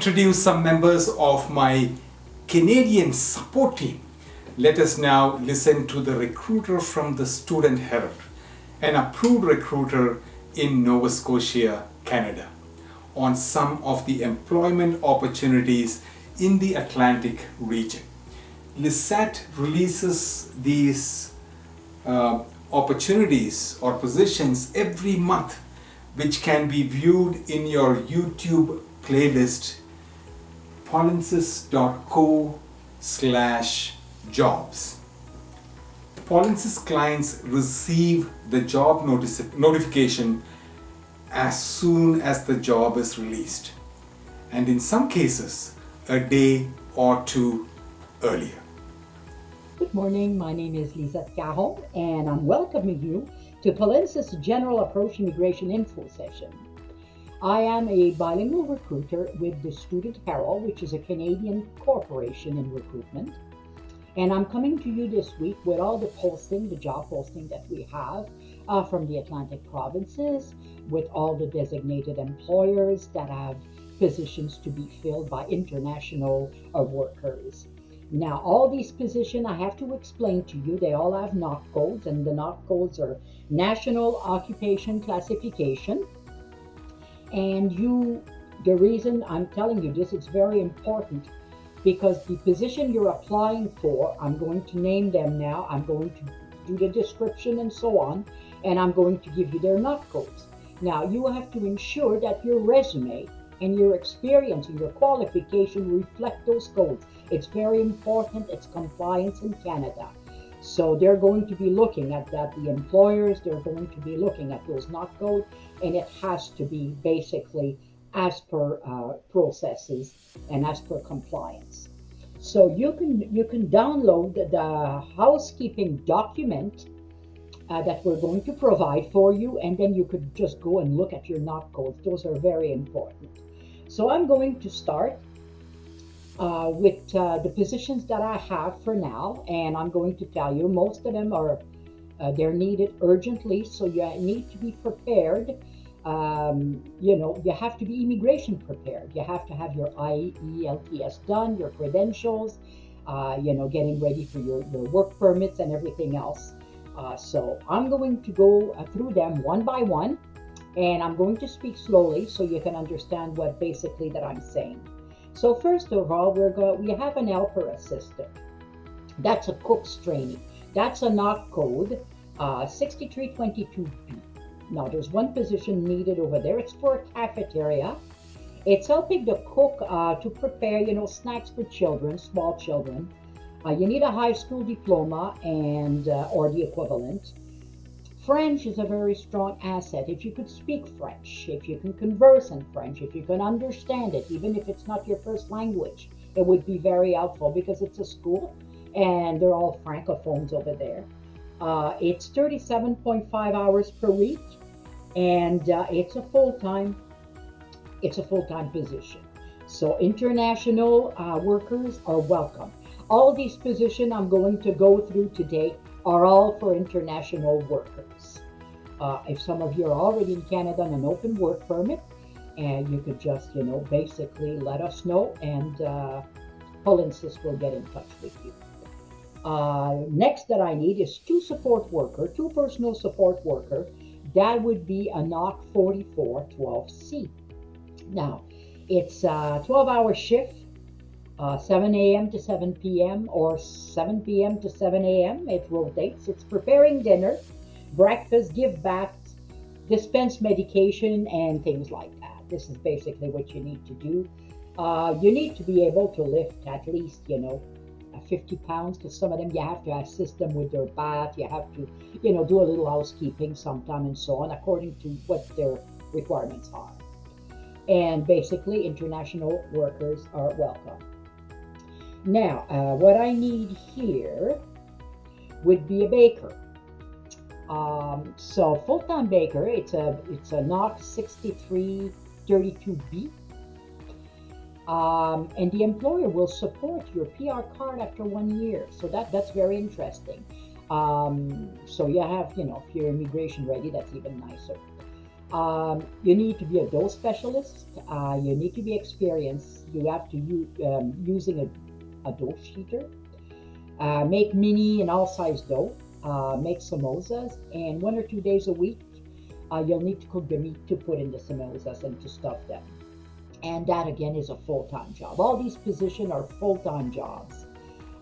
introduce some members of my Canadian support team, let us now listen to the recruiter from the Student Herald, an approved recruiter in Nova Scotia, Canada, on some of the employment opportunities in the Atlantic region. Lisette releases these opportunities or positions every month, which can be viewed in your YouTube playlist polinsys.co/jobs. Polinsys clients receive the job notification as soon as the job is released, and in some cases a day or two earlier. Good morning, my name is Lisette and I'm welcoming you to Polinsys General Approach Immigration Info Session. I am a bilingual recruiter with the Student Herald, which is a Canadian corporation in recruitment. And I'm coming to you this week with all the job posting that we have from the Atlantic provinces, with all the designated employers that have positions to be filled by international workers. Now, all these positions, I have to explain to you, they all have NOC codes, and the NOC codes are National Occupation Classification. And the reason I'm telling you this, it's very important, because the position you're applying for, I'm going to name them now, I'm going to do the description and so on, and I'm going to give you their NOC codes. Now, you have to ensure that your resume and your experience and your qualification reflect those codes. It's very important. It's compliance in Canada. So they're going to be looking at that. The employers, they're going to be looking at those NOC codes, and it has to be basically as per processes and as per compliance. So you can download the housekeeping document that we're going to provide for you, and then you could just go and look at your NOC codes. Those are very important. So I'm going to start with the positions that I have for now, and I'm going to tell you most of them are they're needed urgently, so you need to be prepared. You have to be immigration prepared. You have to have your IELTS done, your credentials, getting ready for your work permits and everything else. So I'm going to go through them one by one, and I'm going to speak slowly so you can understand what basically that I'm saying. So first of all, we have an helper assistant. That's a cook's trainee. That's a NOC code 6322B. Now there's one position needed over there. It's for a cafeteria. It's helping the cook to prepare, snacks for children, small children. You need a high school diploma and or the equivalent. French is a very strong asset. If you could speak French, if you can converse in French, if you can understand it, even if it's not your first language, it would be very helpful, because it's a school and they're all francophones over there. It's 37.5 hours per week, and it's a full-time position. So international workers are welcome. All these positions I'm going to go through today are all for international workers. If some of you are already in Canada on an open work permit, and you could just, basically let us know, and Polinsys will get in touch with you. Next that I need is two personal support worker. That would be a NOC 4412C. Now, it's a 12-hour shift. 7 a.m. to 7 p.m. or 7 p.m. to 7 a.m. It rotates. It's preparing dinner, breakfast, give baths, dispense medication, and things like that. This is basically what you need to do. You need to be able to lift at least, 50 pounds, because some of them you have to assist them with their bath. You have to, do a little housekeeping sometime and so on, according to what their requirements are. And basically, international workers are welcome. Now, what I need here would be a baker. So full-time baker, it's a NOC 6332B. And the employer will support your PR card after 1 year. So that's very interesting. So you have, if you're immigration ready, that's even nicer. You need to be a dough specialist. You need to be experienced. You have to use using a dough sheeter. Make mini and all size dough. Make samosas, and 1 or 2 days a week, you'll need to cook the meat to put in the samosas and to stuff them. And that again is a full-time job. All these positions are full-time jobs.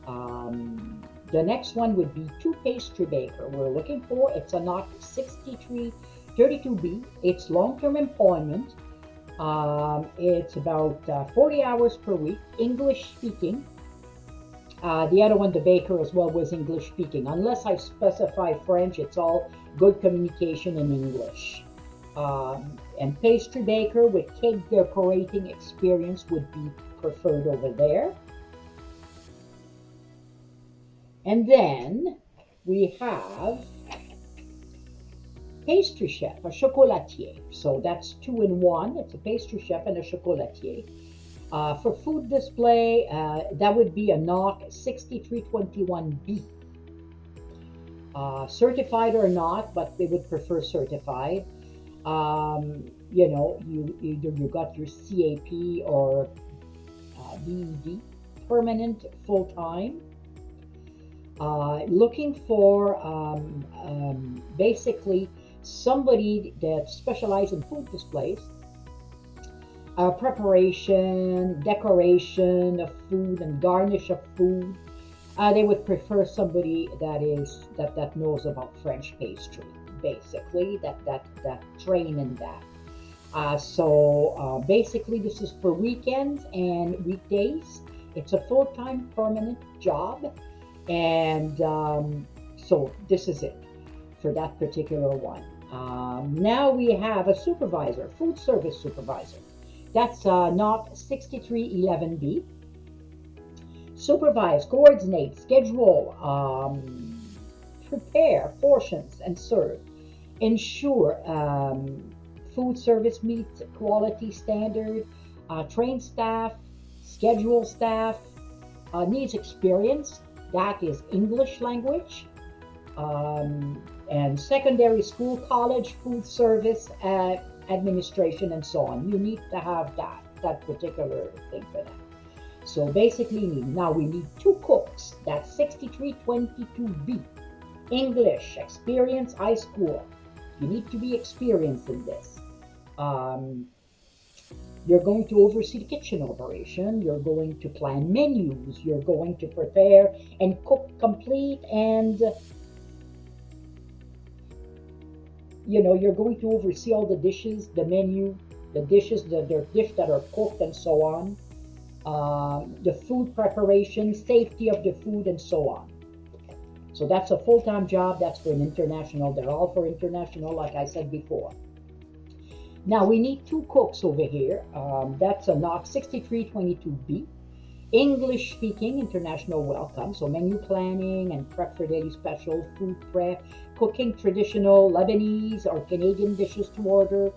The next one would be pastry baker. We're looking for, it's a NOC 6332B. It's long-term employment. It's about 40 hours per week, English speaking. The other one, the baker as well, was English speaking. Unless I specify French, it's all good communication in English. And pastry baker with cake decorating experience would be preferred over there. And then we have pastry chef, a chocolatier. So that's 2 in 1. It's a pastry chef and a chocolatier. For food display, that would be a NOC 6321B. Certified or not, but they would prefer certified. You know, either you got your CAP or DED, permanent, full-time. Looking for basically somebody that specializes in food displays, preparation, decoration of food, and garnish of food. They would prefer somebody that knows about French pastry, basically, that train in that. So basically, this is for weekends and weekdays. It's a full-time permanent job, and so this is it for that particular one. Now we have a supervisor, food service supervisor. That's NOC 6311B. Supervise, coordinate, schedule, prepare portions and serve. Ensure food service meets quality standard. Train staff, schedule staff. Needs experience. That is English language. And secondary school, college, food service, administration, and so on. You need to have that particular thing for that. So basically, now we need 2 cooks. That's 6322B. English, experience, high school. You need to be experienced in this. You're going to oversee the kitchen operation. You're going to plan menus. You're going to prepare and cook complete, and you're going to oversee all the dishes, the menu, the dishes, the dish that are cooked, and so on. The food preparation, safety of the food, and so on. So that's a full-time job. That's for an international. They're all for international, like I said before. Now we need 2 cooks over here. That's a NOC 6322B. English speaking, international welcome. So menu planning and prep for daily special, food prep, cooking traditional Lebanese or Canadian dishes to order,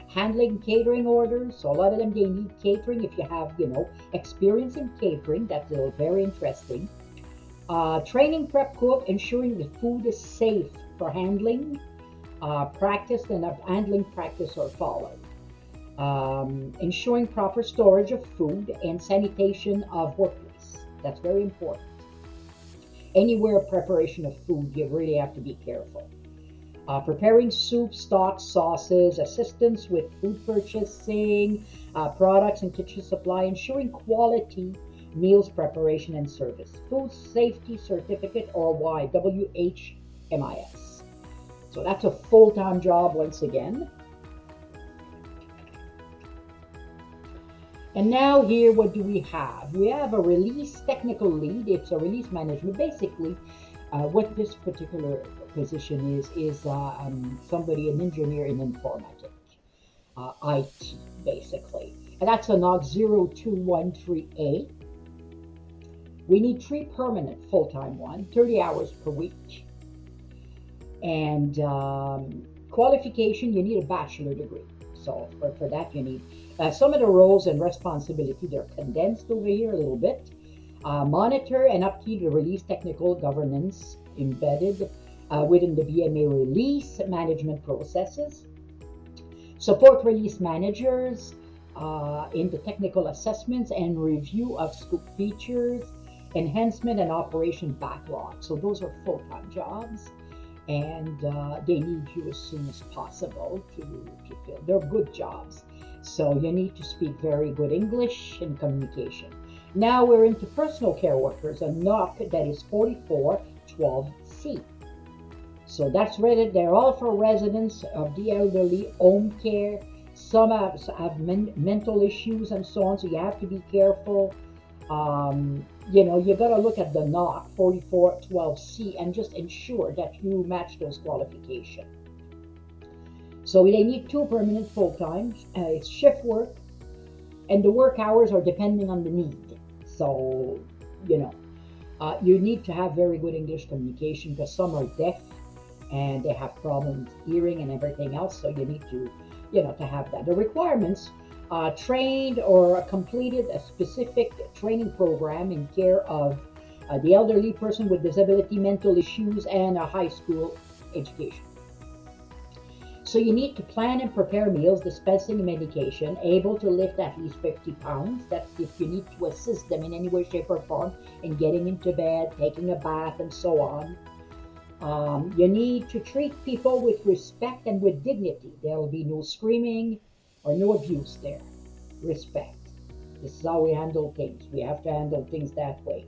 handling catering orders. So a lot of them, they need catering. If you have, experience in catering, that's very interesting. Training prep cook, ensuring the food is safe for handling. Practice and handling practice are followed. Ensuring proper storage of food and sanitation of workplace. That's very important. Anywhere preparation of food, you really have to be careful. Preparing soup, stocks, sauces, assistance with food purchasing, products and kitchen supply, ensuring quality meals preparation and service. Food Safety Certificate, or WHMIS. So that's a full-time job once again. And now here, what do we have? We have a release technical lead. It's a release management. Basically, what this particular position is somebody, an engineer in informatics, IT, basically. And that's a NOC 0213A. We need 3 permanent full-time ones, 30 hours per week. And qualification, you need a bachelor degree. So for that, you need some of the roles and responsibility. They're condensed over here a little bit. Monitor and upkeep the release technical governance embedded within the BMA release management processes. Support release managers in the technical assessments and review of scope features, enhancement and operation backlog. So those are full-time jobs, and they need you as soon as possible to fill. They're good jobs. So you need to speak very good English and communication. Now we're into personal care workers, a NOC that is 4412C. So that's rated. They're all for residents of the elderly, home care. Some have mental issues and so on, so you have to be careful. You got to look at the NOC 4412C and just ensure that you match those qualifications. So they need 2 permanent full-time. It's shift work, and the work hours are depending on the need. So, you need to have very good English communication because some are deaf and they have problems hearing and everything else. So you need to, to have that. The requirements: trained or completed a specific training program in care of the elderly person with disability, mental issues, and a high school education. So you need to plan and prepare meals, dispensing medication, able to lift at least 50 pounds. That's if you need to assist them in any way, shape, or form in getting into bed, taking a bath, and so on. You need to treat people with respect and with dignity. There will be no screaming or no abuse there. Respect. This is how we handle things. We have to handle things that way.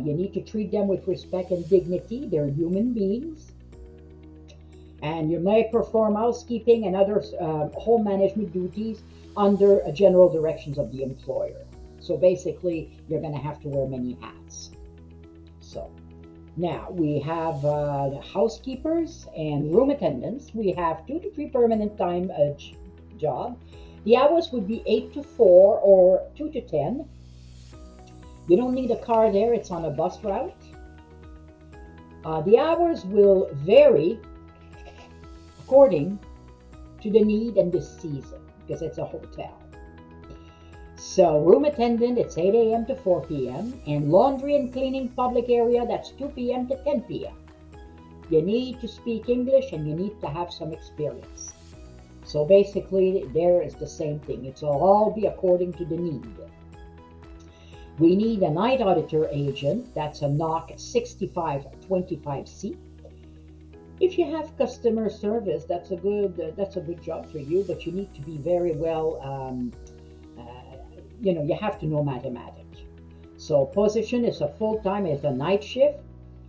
You need to treat them with respect and dignity. They're human beings. And you may perform housekeeping and other home management duties under general directions of the employer. So basically, you're going to have to wear many hats. So now we have housekeepers and room attendants. We have 2 to 3 permanent time job. The hours would be 8 to 4 or 2 to 10. You don't need a car there. It's on a bus route. The hours will vary according to the need and the season, because it's a hotel. So room attendant, it's 8 a.m. to 4 p.m. and laundry and cleaning public area, that's 2 p.m. to 10 p.m. You need to speak English and you need to have some experience. So basically, there is the same thing. It'll all be according to the need. We need a night auditor agent, that's a NOC 6525C. If you have customer service, that's a good job for you, but you need to be very well, you have to know mathematics. So position is a full-time, it's a night shift.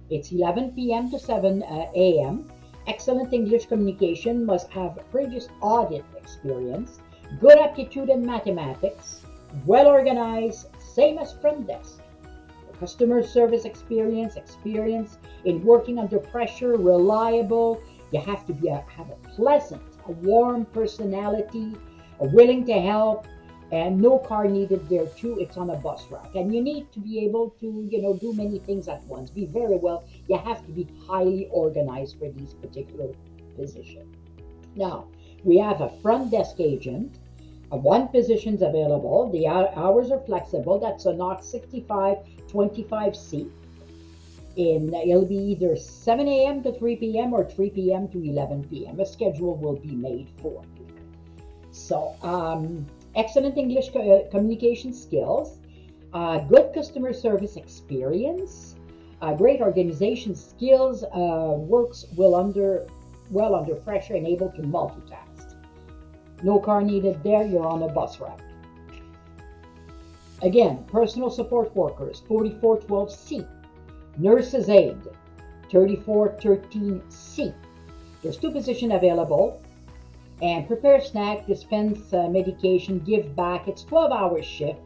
It's 11 p.m. to 7 a.m. Excellent English communication, must have previous audit experience, good aptitude in mathematics, well organized, same as front desk. Customer service experience in working under pressure, reliable. You have to have a pleasant, a warm personality, willing to help, and no car needed there too. It's on a bus route, and you need to be able to, do many things at once. Be very well. You have to be highly organized for these particular positions. Now we have a front desk agent. 1 position's available. The hours are flexible. That's a NOC 6525C. It'll be either 7 a.m. to 3 p.m. or 3 p.m. to 11 p.m. A schedule will be made for you. So, excellent English communication skills, good customer service experience, great organization skills, works well under pressure and able to multitask. No car needed there, you're on a bus route. Again, personal support workers, 4412C. Nurse's aide, 3413C. There's 2 positions available. And prepare snack, dispense medication, give back. It's 12-hour shift.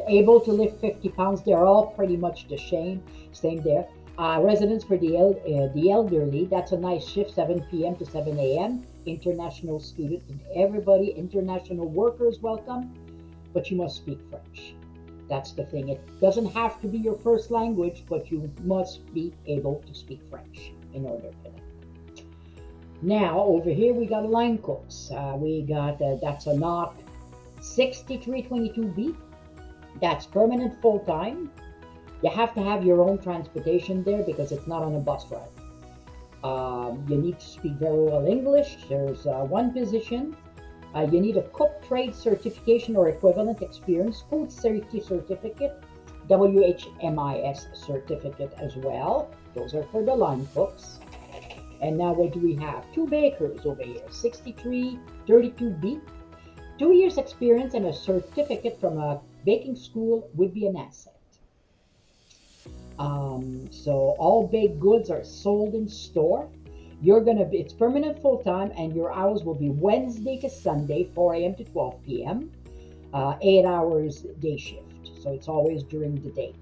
Able to lift 50 pounds. They're all pretty much the same there. Residents for the elderly, that's a nice shift, 7 p.m. to 7 a.m. International student, everybody, international workers welcome, but you must speak French. That's the thing. It doesn't have to be your first language, but you must be able to speak French in order for that. Now, over here, we got line cooks. That's a NOC 6322B. That's permanent full-time. You have to have your own transportation there because it's not on a bus route. You need to speak very well English. There's one position. You need a cook trade certification or equivalent experience, food safety certificate, WHMIS certificate as well. Those are for the line cooks. And now what do we have? Two bakers over here, 6332B. 2 years experience and a certificate from a baking school would be an asset. So all baked goods are sold in store. It's permanent full time, and your hours will be Wednesday to Sunday, 4 a.m. to 12 p.m. 8 hours day shift. So it's always during the day.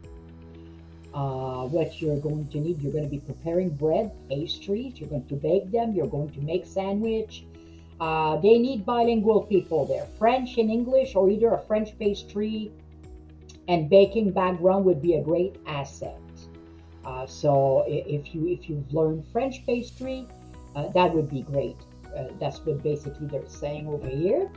What you're going to need, you're going to be preparing bread, pastries, you're going to bake them, you're going to make sandwich. They need bilingual people there, French and English, or either a French pastry and baking background would be a great asset. So if you've learned French pastry, that would be great. That's what basically they're saying over here.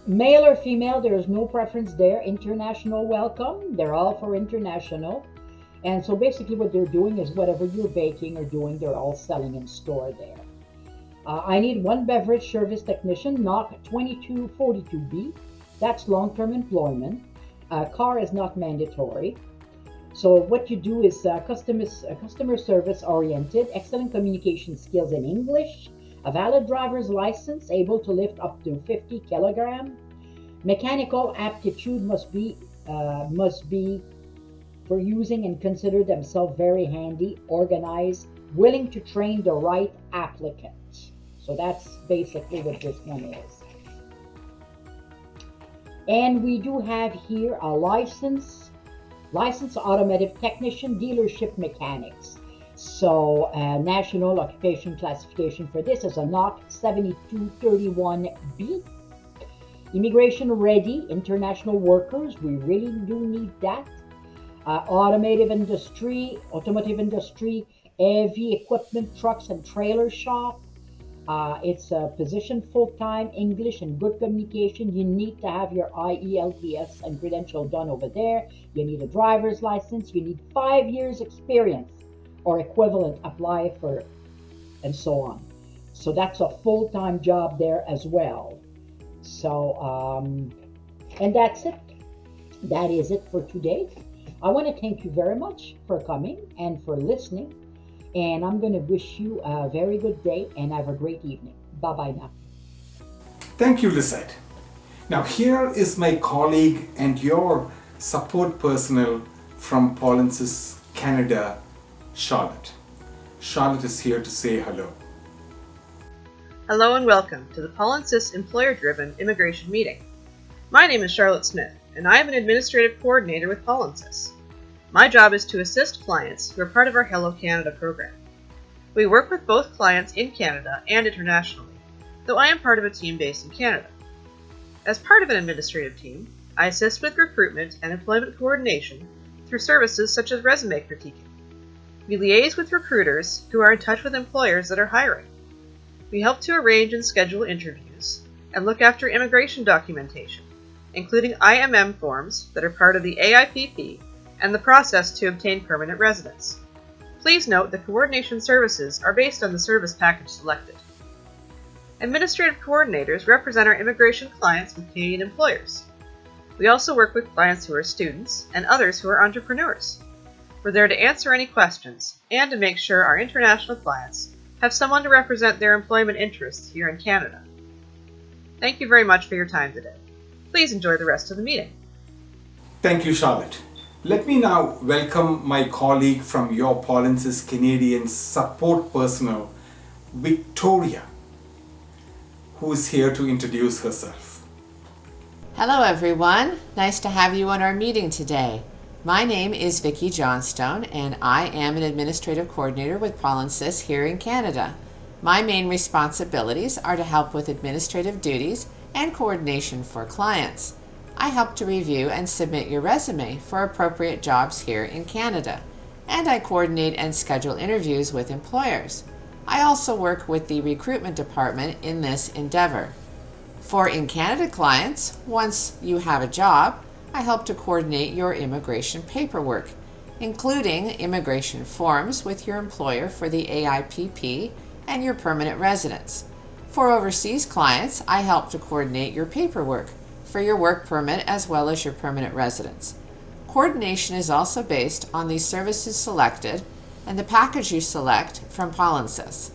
Male or female, there is no preference there. International welcome. They're all for international. And so basically what they're doing is whatever you're baking or doing, they're all selling in store there. I need one beverage service technician, not 2242B. That's long-term employment. Car is not mandatory. So what you do is customer service oriented, excellent communication skills in English, a valid driver's license, able to lift up to 50 kilograms. Mechanical aptitude must be for using and consider themselves very handy, organized, willing to train the right applicant. So that's basically what this one is. And we do have here a licensed automotive technician, dealership mechanics. So national occupation classification for this is a NOC 7231B. Immigration ready, international workers, we really do need that. Automotive industry, heavy equipment, trucks and trailer shop. It's a position full-time, English and good communication. You need to have your IELTS and credential done over there. You need a driver's license. You need 5 years experience or equivalent, apply for, and so on. So that's a full-time job there as well. So, and that's it. That is it for today. I want to thank you very much for coming and for listening. And I'm going to wish you a very good day and have a great evening. Bye-bye now. Thank you, Lisette. Now here is my colleague and your support personnel from Polinsys Canada, Charlotte. Charlotte is here to say hello. Hello and welcome to the Polinsys Employer-Driven Immigration Meeting. My name is Charlotte Smith, and I am an Administrative Coordinator with Polinsys. My job is to assist clients who are part of our Hello Canada program. We work with both clients in Canada and internationally, though I am part of a team based in Canada. As part of an administrative team, I assist with recruitment and employment coordination through services such as resume critiquing. We liaise with recruiters who are in touch with employers that are hiring. We help to arrange and schedule interviews and look after immigration documentation, including IMM forms that are part of the AIPP and the process to obtain permanent residence. Please note that coordination services are based on the service package selected. Administrative coordinators represent our immigration clients with Canadian employers. We also work with clients who are students and others who are entrepreneurs. We're there to answer any questions and to make sure our international clients have someone to represent their employment interests here in Canada. Thank you very much for your time today. Please enjoy the rest of the meeting. Thank you, Charlotte. Let me now welcome my colleague from your Polinsys Canadian support personnel, Victoria, who is here to introduce herself. Hello everyone, nice to have you on our meeting today. My name is Vicki Johnstone and I am an Administrative Coordinator with Polinsys here in Canada. My main responsibilities are to help with administrative duties and coordination for clients. I help to review and submit your resume for appropriate jobs here in Canada, and I coordinate and schedule interviews with employers. I also work with the recruitment department in this endeavor. For in Canada clients, once you have a job, I help to coordinate your immigration paperwork. including immigration forms with your employer for the AIPP and your permanent residence. For overseas clients, I help to coordinate your paperwork for your work permit as well as your permanent residence. Coordination is also based on the services selected and the package you select from Polinsys.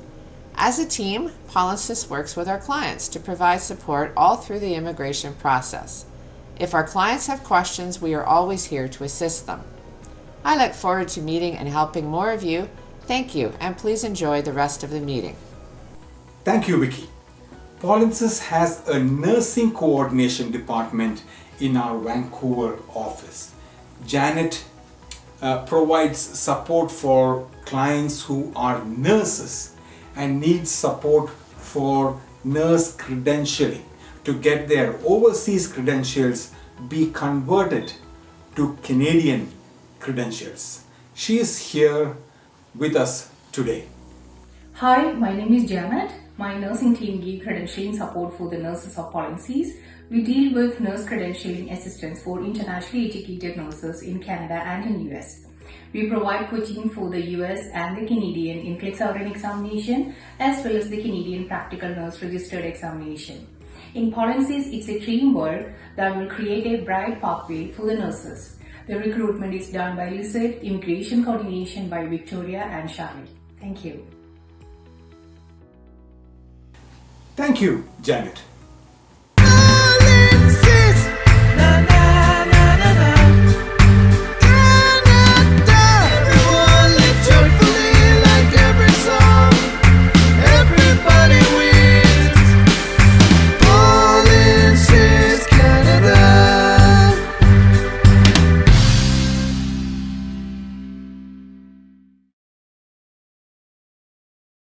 As a team, Polinsys works with our clients to provide support all through the immigration process. If our clients have questions, we are always here to assist them. I look forward to meeting and helping more of you. Thank you, and please enjoy the rest of the meeting. Thank you, Vicky. Polinsys has a nursing coordination department in our Vancouver office. Janet provides support for clients who are nurses and need support for nurse credentialing to get their overseas credentials be converted to Canadian credentials. She is here with us today. Hi, my name is Janet. My nursing team gives credentialing support for the nurses of Polinsys. We deal with nurse credentialing assistance for internationally educated nurses in Canada and in US. We provide coaching for the US and the Canadian NCLEX RN examination as well as the Canadian Practical Nurse Registered examination. In Polinsys, it's a teamwork that will create a bright pathway for the nurses. The recruitment is done by Lisette, immigration coordination by Victoria and Charlotte. Thank you. Thank you, Janet. Polinsys,